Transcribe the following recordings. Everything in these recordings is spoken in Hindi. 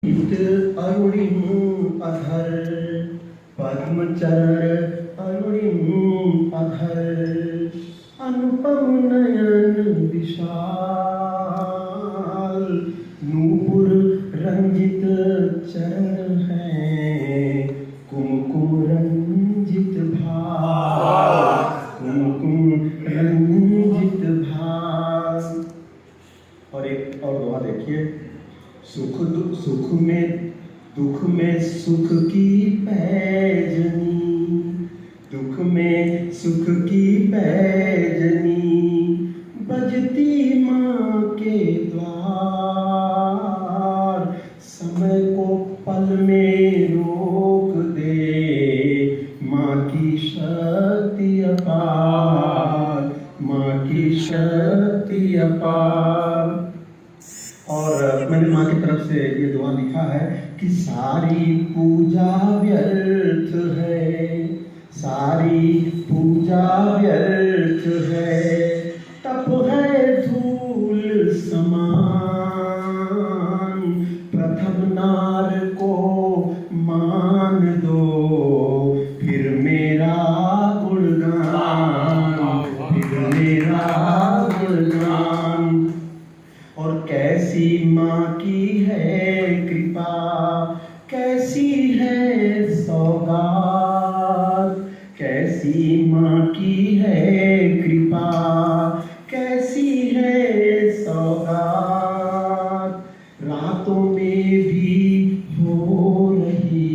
अरुणिम अधर पद्मचरण अरुणिम अधर अनुपम नयन विशाल नूपुर रंजित चरण है कुमकुम रंजित भाव कुमकुम रंजित भाव। और एक और दुआ देखिए, दुख में सुख की पैजनी, दुख में सुख की पैजनी बजती माँ के द्वार, समय को पल में रोक दे माँ की शक्ति अपार, माँ की शक्ति अपार। और मैंने माँ की तरफ से ये दुआ लिखा है कि सारी पूजा व्यर्थ है, सारी पूजा व्यर्थ है, तप है धूल समान, प्रथम नार को मान दो फिर मेरा गुणगान, फिर मेरा गुणगान। और कैसी माँ की है कृपा, कैसी है सौगात, कैसी माँ की है कृपा, कैसी है सौगात। रातों में भी हो रही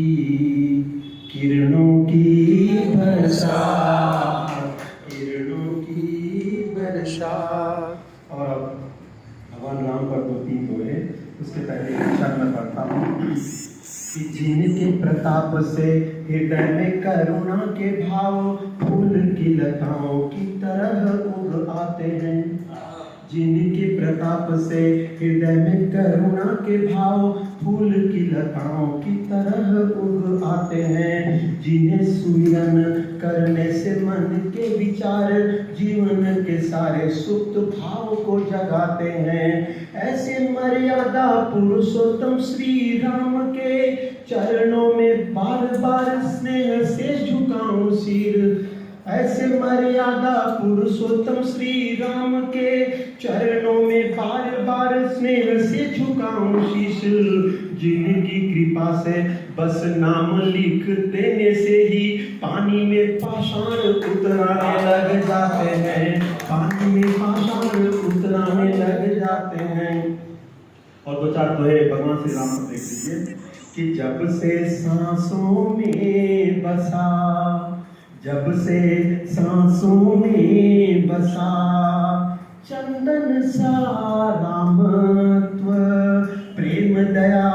किरणों की बरसात, किरणों की बरसात। और भगवान राम पर 2-3 दोहे, उसके पहले अक्षर में पढ़ता हूँ कि जिनके प्रताप से हृदय में करुणा के भाव फूल की लताओं की तरह उग आते हैं, जिनके प्रताप से हृदय में करुणा के भाव फूल की लताओं की तरह उग आते हैं, जिन्हें सुमिरन करने से मन के विचार जीवन के सारे सुप्त भाव को जगाते हैं। ऐसे मर्यादा पुरुषोत्तम श्री राम के चरणों में बार बार स्नेह से झुकाऊं सिर, ऐसे मर्यादा पुरुषोत्तम श्री राम के चरणों में बार बार स्नेह से झुकाऊं शीश, जिनकी कृपा से बस नाम लिख देने से ही पानी में पाषाण उतराने लग जाते हैं, पानी में पाषाण उतराने लग जाते हैं। और 2-4 दोहे भगवान श्री राम को देख लीजिए कि जब से सांसों में बसा, जब से सांसों में बसा चंदन सा रामत्व, प्रेम दया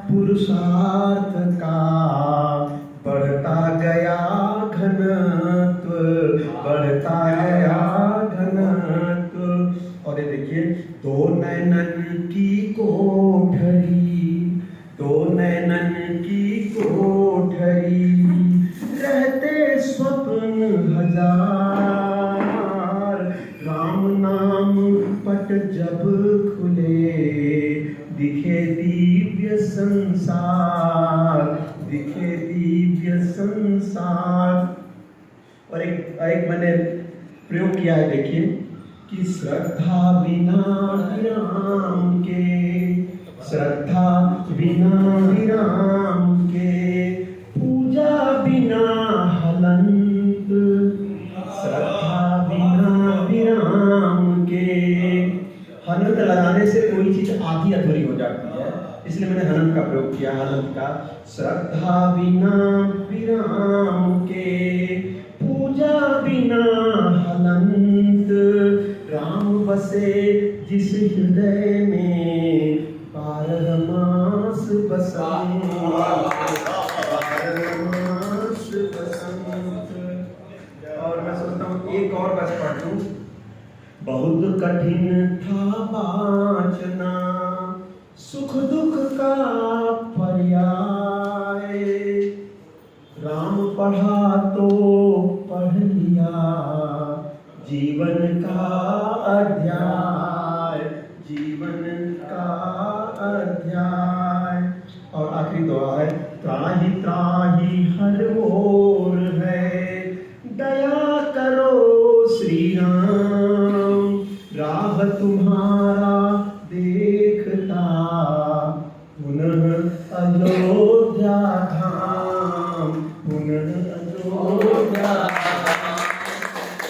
पुरुषार्थ का बढ़ता गया घनत्व, बढ़ता गया घनत्व। और ये देखिए, दो नैनन की कोठरी, दो नैनन की कोठरी रहते स्वप्न हजार, राम नाम पट जब खुले दिखे दिव्य संसार, दिखे दिव्य संसार। और एक मैंने प्रयोग किया है, देखिए कि श्रद्धा बिना विराम के, श्रद्धा बिना विराम के, पूजा बिना हलंत, श्रद्धा बिना विराम के। हलंत लगाने से कोई चीज आधी अधूरी हो जाती है, इसलिए मैंने हलंत का प्रयोग किया, हलंत का। श्रद्धा बिना विराम के, पूजा बिना हलंत, राम बसे जिस हृदय में 12 मास बसंत, 12 मास बसंत। और मैं सोचता हूँ एक और बस पढ़ लूं। बहुत कठिन था बाँचना सुख दुख का पर्याय, राम पढ़ा तो पढ़ लिया जीवन का अध्याय, जीवन का अध्याय। आखिरी दुआ है, त्राहि त्राहि हर ओर है, दया करो श्री राम, राह तुम्हारा देखता पुनः अयोध्या धाम।